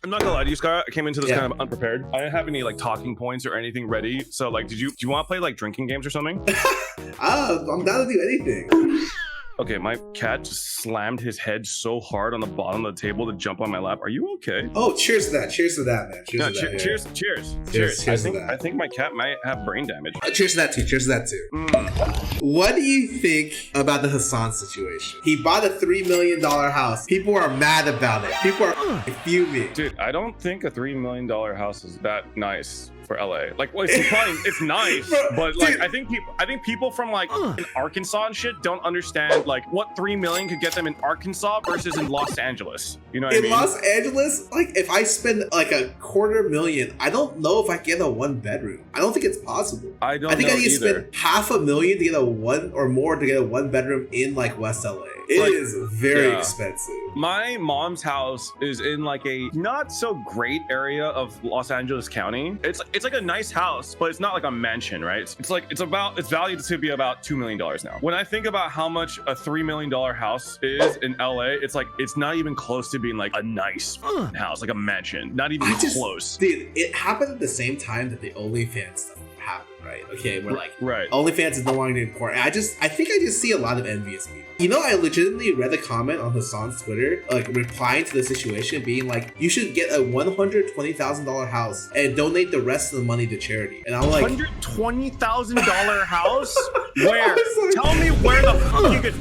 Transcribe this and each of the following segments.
I'm not gonna lie to you, Scarra. I came into this kind of unprepared. I didn't have any like talking points or anything ready. So like, do you want to play like drinking games or something? I'm down to do anything. Okay, my cat just slammed his head so hard on the bottom of the table to jump on my lap. Are you okay? Oh, cheers to that. Cheers to that, man. Cheers to that. Cheers. I think my cat might have brain damage. Cheers to that too. Cheers to that too. What do you think about the Hasan situation? He bought a $3 million house. People are mad about it. People are fuming. Dude, I don't think a $3 million house is that nice for LA. Like, well, it's nice, but like, I think people from like in Arkansas and shit don't understand like what 3 million could get them in Arkansas versus in Los Angeles. You know what I mean? In Los Angeles, like if I spend like $250,000, I don't know if I get a 1-bedroom. I don't think it's possible. I think I need to spend $500,000 to get a 1 or more to get a 1-bedroom in like West LA. It is very expensive. My mom's house is in like a not so great area of Los Angeles County. It's like a nice house, but it's not like a mansion, right? It's valued to be about $2 million now. When I think about how much a $3 million house is in LA, it's like it's not even close to being like a nice house, like a mansion. Not even close. Dude, it happened at the same time that the OnlyFans stuff happened. Right. Okay. We're like, right. OnlyFans is no longer important. I think I just see a lot of envious people. You know, I legitimately read a comment on Hasan's Twitter, like replying to the situation, being like, "You should get a $120,000 house and donate the rest of the money to charity." And I'm like, $120,000 house? Where? Tell me where the fuck you could.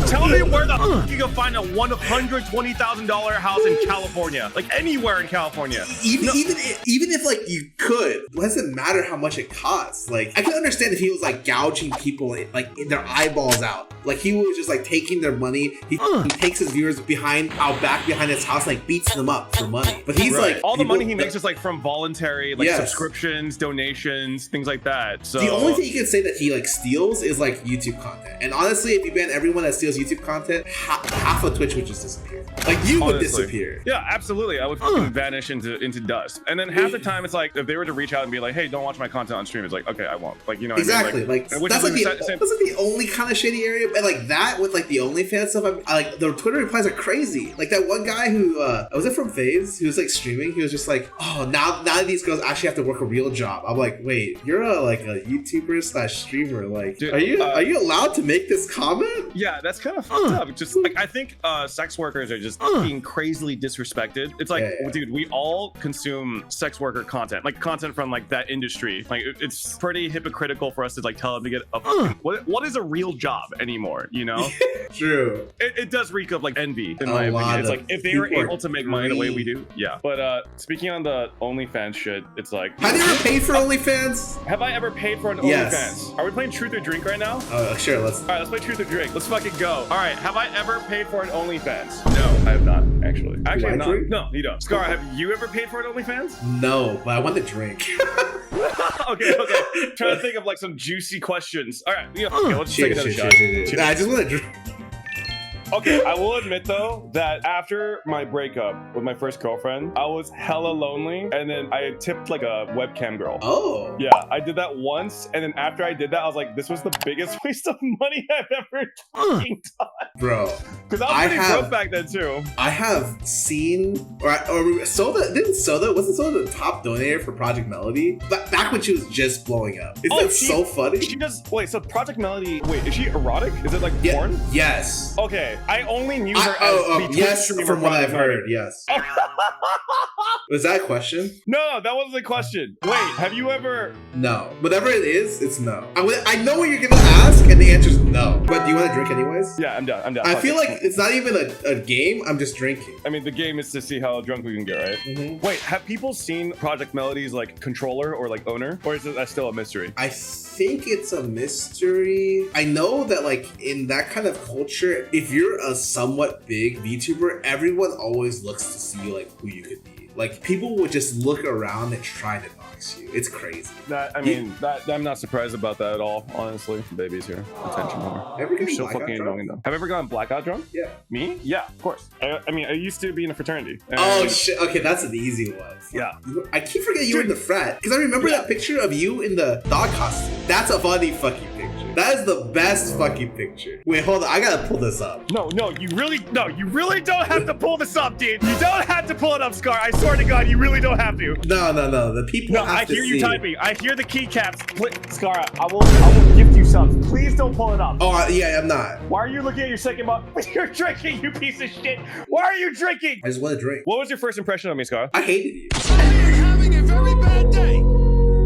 Tell me where the fuck you can find a $120,000 house in California, like anywhere in California. Even if like you could, it doesn't matter how much it costs. Like, I can understand if he was like gouging people like in their eyeballs out. Like he was just like taking their money. He takes his viewers behind his house, like beats them up for money. But he's like, all the money he makes is like from voluntary like subscriptions, donations, things like that. So the only thing you can say that he like steals is like YouTube content. And honestly, if you ban everyone that steals YouTube content, half of Twitch would just disappear. Like you would disappear. Yeah, absolutely. I would fucking vanish into dust. And then half the time it's like if they were to reach out and be like, "Hey, don't watch my content on stream," it's like, okay, I won't. Like, you know what I mean? Like that's like the only kind of shady area. And like that with like the OnlyFans stuff, I like the Twitter replies are crazy. Like that one guy who was it from FaZe? He was like streaming. He was just like, "Oh, now these girls actually have to work a real job." I'm like, wait, you're a YouTuber / streamer. Like, dude, are you allowed to make this comment? Yeah, that's kind of fucked up. Just like I think sex workers are just being crazily disrespected. It's like, dude, we all consume sex worker content, like content from like that industry. Like it's pretty hypocritical for us to like tell them to get a what is a real job anymore, you know? True. It does reek of like envy in my opinion. It's like if they were able to make money the way we do, yeah. But speaking on the OnlyFans shit, it's like, have you ever paid for OnlyFans? Have I ever paid for an OnlyFans? Are we playing Truth or Drink right now? Sure. All right, let's play Truth or Drink. Let's fucking go. All right, have I ever paid for an OnlyFans? No, I have not actually. I'm not. No, you don't. Scar, have you ever paid for an OnlyFans? No, but I want to drink. Okay. Trying to think of like some juicy questions. All right, okay, let's take another shot. I just want to drink. Okay, I will admit though that after my breakup with my first girlfriend, I was hella lonely, and then I tipped like a webcam girl. Oh. Yeah, I did that once, and then after I did that, I was like, this was the biggest waste of money I've ever fucking done. Bro. Because I was pretty broke back then too. I have seen, or Soda, wasn't Soda the top donator for Project Melody? Back when she was just blowing up. Isn't that so funny? She does, wait, so Project Melody, wait, is she erotic? Is it like porn? Yes. Okay. I only knew her as yes, from what I've heard, yes. Was that a question? No, that wasn't a question. Wait, have you ever? No. Whatever it is, it's no. I know what you're gonna ask, and the answer is no. But do you want to drink anyways? Yeah, I'm done. I feel like it's not even a game. I'm just drinking. I mean, the game is to see how drunk we can get, right? Mm-hmm. Wait, have people seen Project Melody's like controller or like owner, or is that still a mystery? I think it's a mystery. I know that like in that kind of culture, if you're a somewhat big VTuber, everyone always looks to see like who you could be. Like people would just look around and try to dox you. It's crazy. I'm not surprised about that at all. Honestly, baby's here. Attention more. You're so fucking annoying though. Have you ever gone blackout drunk? Yeah. Me? Yeah, of course. I mean, I used to be in a fraternity. Oh shit. Okay, that's an easy one. Yeah. I keep forgetting you were in the frat because I remember that picture of you in the dog costume. That's a funny fucking picture. That is the best fucking picture. Wait, hold on. I gotta pull this up. No, you really don't have to pull this up, dude. You don't have to pull it up, Scar. I swear to God, you really don't have to. No. The people have I to hear see. you typing. I hear the keycaps. Scar, I will gift you some. Please don't pull it up. Oh, yeah, I'm not. Why are you looking at your second bottle? You're drinking, you piece of shit. Why are you drinking? I just want to drink. What was your first impression of me, Scar? I hated you. You're having a very bad day.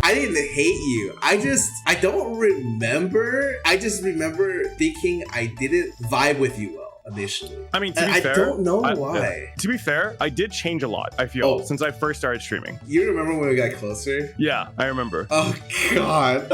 I didn't hate you. I don't remember. I just remember thinking I didn't vibe with you well initially. I mean, to be fair, I don't know why. To be fair, I did change a lot, I feel, since I first started streaming. You remember when we got closer? Yeah, I remember. Oh, God.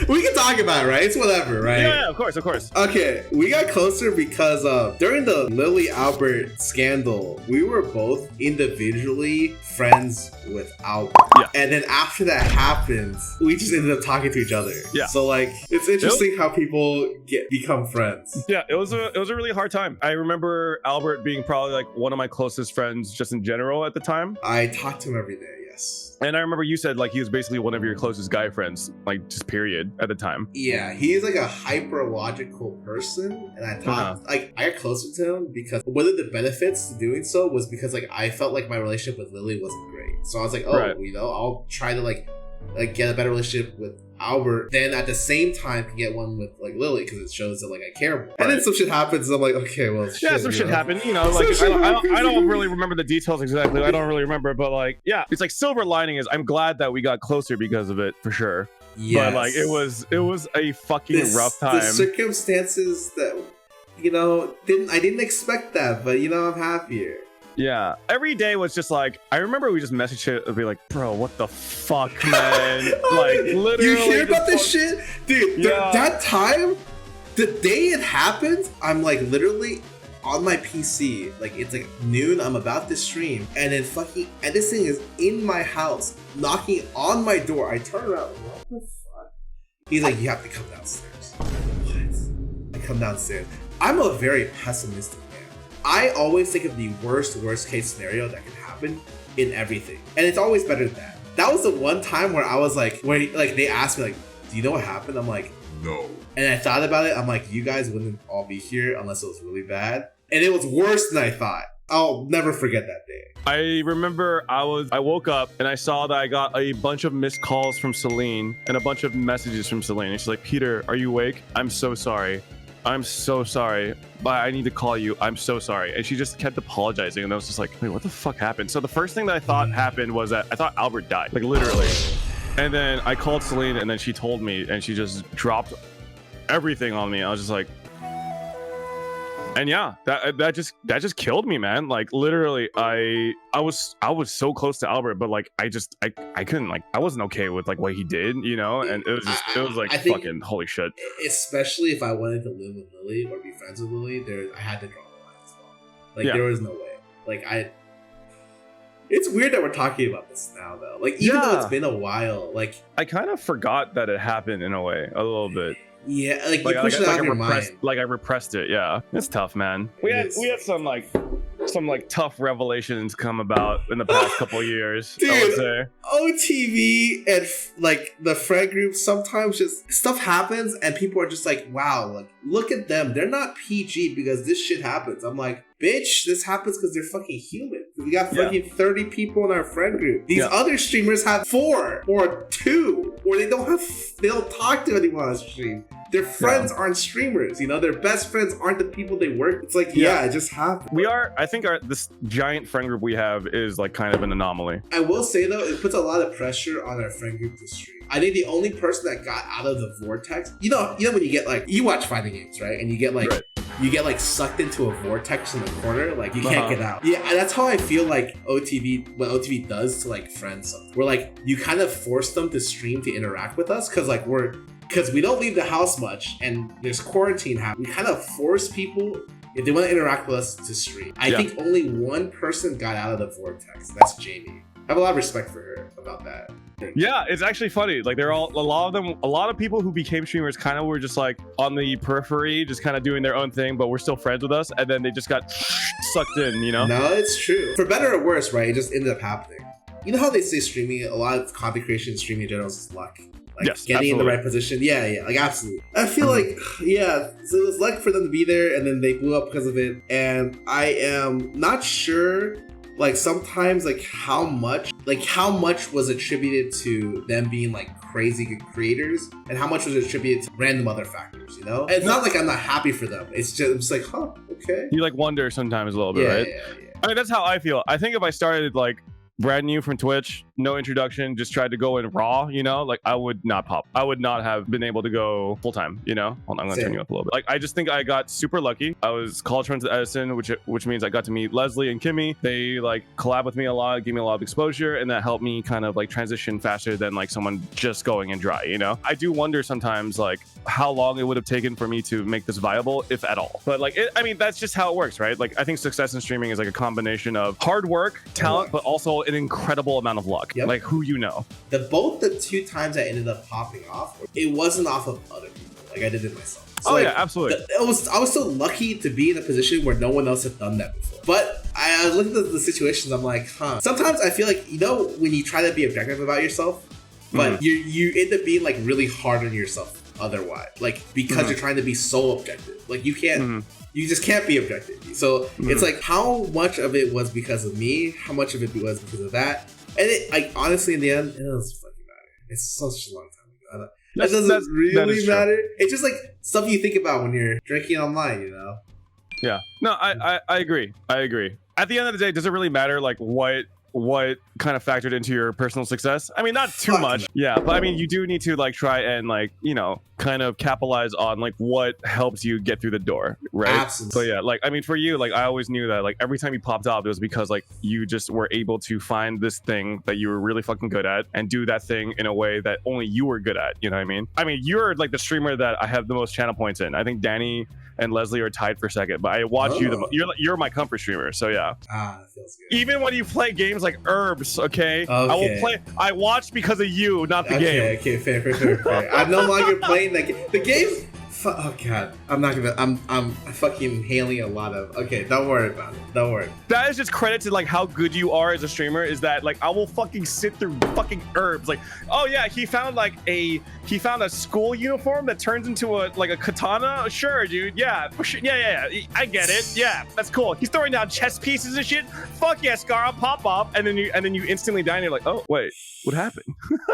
We can talk about it, right? It's whatever, right? Yeah, of course. Okay, we got closer because during the Lily Albert scandal, we were both individually friends with Albert. Yeah. And then after that happened, we just ended up talking to each other. Yeah. So like, it's interesting how people become friends. Yeah, it was a really hard time. I remember Albert being probably like one of my closest friends just in general at the time. I talked to him every day, yes. And I remember you said like he was basically one of your closest guy friends, like just period at the time. Yeah, he's like a hyper logical person, and I thought like I got closer to him because one of the benefits to doing so was because like I felt like my relationship with Lily wasn't great, so I was like, I'll try to like get a better relationship with Albert, then at the same time can get one with like Lily because it shows that like I care more. And then some shit happens, and I'm like, okay, well, some shit happened. You know, like I don't really remember the details exactly. I don't really remember, but like, yeah, it's like silver lining is I'm glad that we got closer because of it for sure. Yes. But like it was a fucking rough time. The circumstances that I didn't expect that, but I'm happier. Yeah, every day was just like, I remember we just messaged it and be like, bro, what the fuck, man? Like, literally. You hear about this shit? Dude, Yeah. that time, the day it happened, I'm like literally on my PC. Like, it's like noon, I'm about to stream, and then fucking Edison is in my house, knocking on my door. I turn around, what the fuck? He's like, you have to come downstairs. What? I come downstairs. I'm a very pessimistic man. I always think of the worst case scenario that can happen in everything. And it's always better than that. That was the one time where I was like, they asked me like, do you know what happened? I'm like, no. And I thought about it. I'm like, you guys wouldn't all be here unless it was really bad. And it was worse than I thought. I'll never forget that day. I remember I woke up and I saw that I got a bunch of missed calls from Celine and a bunch of messages from Celine. And she's like, Peter, are you awake? I'm so sorry. I'm so sorry, but I need to call you. I'm so sorry. And she just kept apologizing. And I was just like, wait, what the fuck happened? So the first thing that I thought happened was that I thought Albert died, like literally. And then I called Celine and then she told me and she just dropped everything on me. I was just like, and yeah, that just killed me, man. Like literally, I was so close to Albert, but like I couldn't, like I wasn't okay with like what he did, and it was like fucking holy shit. Especially if I wanted to live with Lily or be friends with Lily, I had to draw the line as well. Like there was no way. Like it's weird that we're talking about this now though. Like even though it's been a while, like I kind of forgot that it happened in a way, a little bit. Yeah, like you push it out of your mind. Like I repressed it. Yeah, it's tough, man. We had some tough revelations come about in the past couple years. Dude, I would say. OTV and like the friend group, sometimes just stuff happens and people are just like, wow, like look at them. They're not PG because this shit happens. I'm like, bitch, this happens because they're fucking human. We got fucking 30 people in our friend group. These other streamers have 4 or 2, or they don't talk to anyone on stream. Their friends aren't streamers, their best friends aren't the people they work. It's like, it just happened. I think this giant friend group we have is like kind of an anomaly. I will say though, it puts a lot of pressure on our friend group to stream. I think the only person that got out of the vortex, when you get like, you watch fighting games, right? And you get like, you get like sucked into a vortex in the corner, like you can't get out. Yeah, that's how I feel like what OTV does to like friends. We're like, you kind of force them to stream to interact with us because we don't leave the house much and there's quarantine happening. We kind of force people, if they want to interact with us, to stream. I think only one person got out of the vortex. That's Jamie. I have a lot of respect for her about that. Yeah, it's actually funny. Like a lot of people who became streamers kind of were just like on the periphery, just kind of doing their own thing, but we're still friends with us. And then they just got sucked in, No, it's true. For better or worse, right? It just ended up happening. You know how they say streaming, a lot of content creation and streaming in general is luck. like Yes, getting in the absolutely. right position. Yeah, like absolutely. I feel like so it was luck for them to be there, and then they blew up because of it. And I am not sure, like sometimes like how much was attributed to them being like crazy good creators, and how much was attributed to random other factors. You know, and it's not like I'm not happy for them. It's just I'm just like, huh, okay. You like wonder sometimes a little bit, right? Yeah. I mean, that's how I feel. I think if I started like brand new from Twitch, no introduction, just tried to go in raw, you know, like I would not pop. I would not have been able to go full time, you know. Hold on, I'm gonna turn you up a little bit. Like I just think I got super lucky. I was college friends with Edison, which means I got to meet Leslie and Kimmy. They like collab with me a lot, gave me a lot of exposure, and that helped me kind of like transition faster than like someone just going in dry, you know. I do wonder sometimes like how long it would have taken for me to make this viable, if at all. But like I mean, that's just how it works, right? Like I think success in streaming is like a combination of hard work, talent, but also an incredible amount of luck. Yep. Like who you know. The two times I ended up popping off, it wasn't off of other people. Like I did it myself. So like, yeah, absolutely. I was so lucky to be in a position where no one else had done that before. But I looked at the situations, I'm like, huh. Sometimes I feel like, you know, when you try to be objective about yourself, but you end up being like really hard on yourself otherwise. Like because you're trying to be so objective. Like you can't you just can't be objective. So it's like how much of it was because of me, how much of it was because of that. And it, like honestly, in the end, it doesn't fucking matter. It's such a long time ago. It doesn't really matter. It's just like stuff you think about when you're drinking online, you know? Yeah. No, I agree. I agree. At the end of the day, does it really matter like what kind of factored into your personal success? I mean, not too much. Yeah, but I mean, you do need to like try and like, you know, kind of capitalize on like what helps you get through the door, right? Absolutely. So yeah, like I mean, for you, like I always knew that like every time you popped up, it was because like you just were able to find this thing that you were really fucking good at and do that thing in a way that only you were good at. You know what I mean? I mean, you're like the streamer that I have the most channel points in. I think Danny and Leslie are tied for second, but I watch you. You're my comfort streamer, so yeah. That feels good. Even when you play games like Herbs, okay? I will play. I watch because of you, not the game. Okay, fair. I'm no longer playing that game. The game. Oh god, I'm not gonna. I'm fucking hailing a lot of. Okay, don't worry about it. Don't worry. That is just credit to like how good you are as a streamer. Is that like I will fucking sit through fucking Herbs. Like, oh yeah, he found a school uniform that turns into a katana. Sure, dude. Yeah, for sure. Yeah. I get it. Yeah, that's cool. He's throwing down chess pieces and shit. Fuck yeah, Scarra, pop up, and then you instantly die and you're like, oh wait, what happened?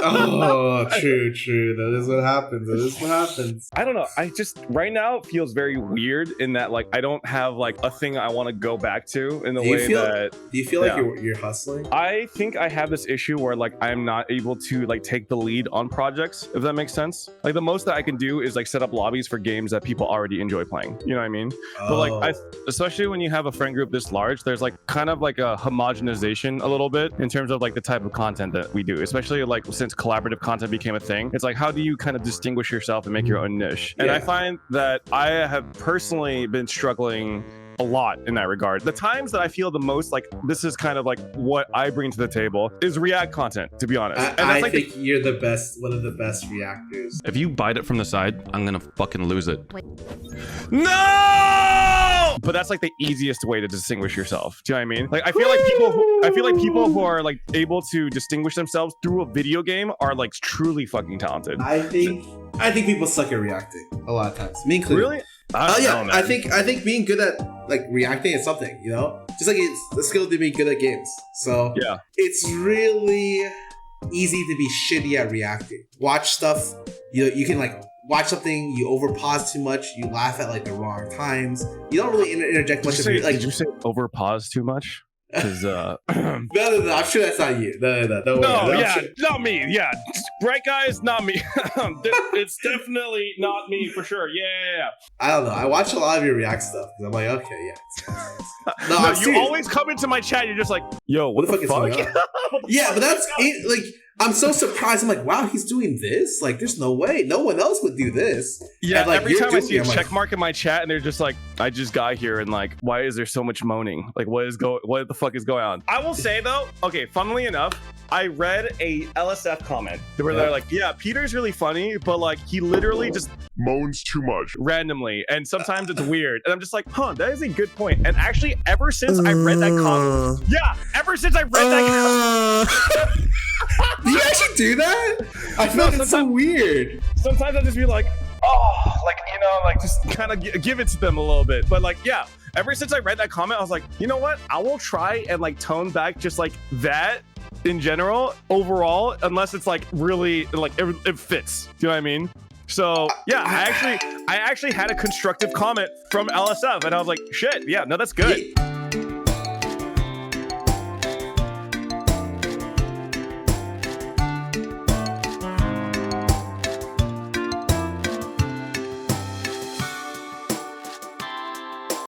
Oh, true. That is what happens. I don't know. I just right now it feels very weird in that like I don't have like a thing I want to go back to in the way that. Do you feel like you're hustling? I think I have this issue where like I'm not able to like take the lead on projects, if that makes sense. Like the most that I can do is like set up lobbies for games that people already enjoy playing. You know what I mean? But like especially when you have a friend group this large, there's like kind of like a homogenization a little bit in terms of like the type of content that we do, especially like since collaborative content became a thing. It's like how do you kind of distinguish yourself and make your own niche? And I find that I have personally been struggling a lot in that regard. The times that I feel the most like this is kind of like what I bring to the table is React content, to be honest. I think you're the best, one of the best reactors. If you bite it from the side, I'm gonna fucking lose it. No! But that's like the easiest way to distinguish yourself. Do you know what I mean? Like I feel like people who are like able to distinguish themselves through a video game are like truly fucking talented. I think people suck at reacting a lot of times. Me included. Really? I think being good at like reacting is something, you know? Just like it's a skill to be good at games. So yeah, it's really easy to be shitty at reacting. Watch stuff, you can like watch something, you over pause too much, you laugh at like the wrong times. You don't really interject much. Did you say over pause too much? Because no, I'm sure that's not you. No, don't worry. Sure. Not me. Yeah, right, guys, not me. It's definitely not me for sure. Yeah. I don't know. I watch a lot of your React stuff because I'm like, okay, yeah. No, you always come into my chat. You're just like, yo, what the fuck is going on? Yeah, but that's it. Like, I'm so surprised. I'm like, wow, he's doing this. Like, there's no way. No one else would do this. Yeah, and, like, every time I see a check mark in my chat and they're just like, I just got here and like, why is there so much moaning? Like, what the fuck is going on? I will say though, okay, funnily enough, I read a LSF comment where they're like, yeah, Peter's really funny, but like he literally just moans too much randomly. And sometimes it's weird. And I'm just like, huh, that is a good point. And actually, ever since I read that comment, Do you actually do that? I feel like it's so weird. Sometimes I'll just be like, oh, like, you know, like just kind of give it to them a little bit. But like, yeah, ever since I read that comment, I was like, you know what? I will try and like tone back just like that in general, overall, unless it's like really like it fits. Do you know what I mean? So yeah, I actually had a constructive comment from LSF, and I was like, shit, yeah, no, that's good.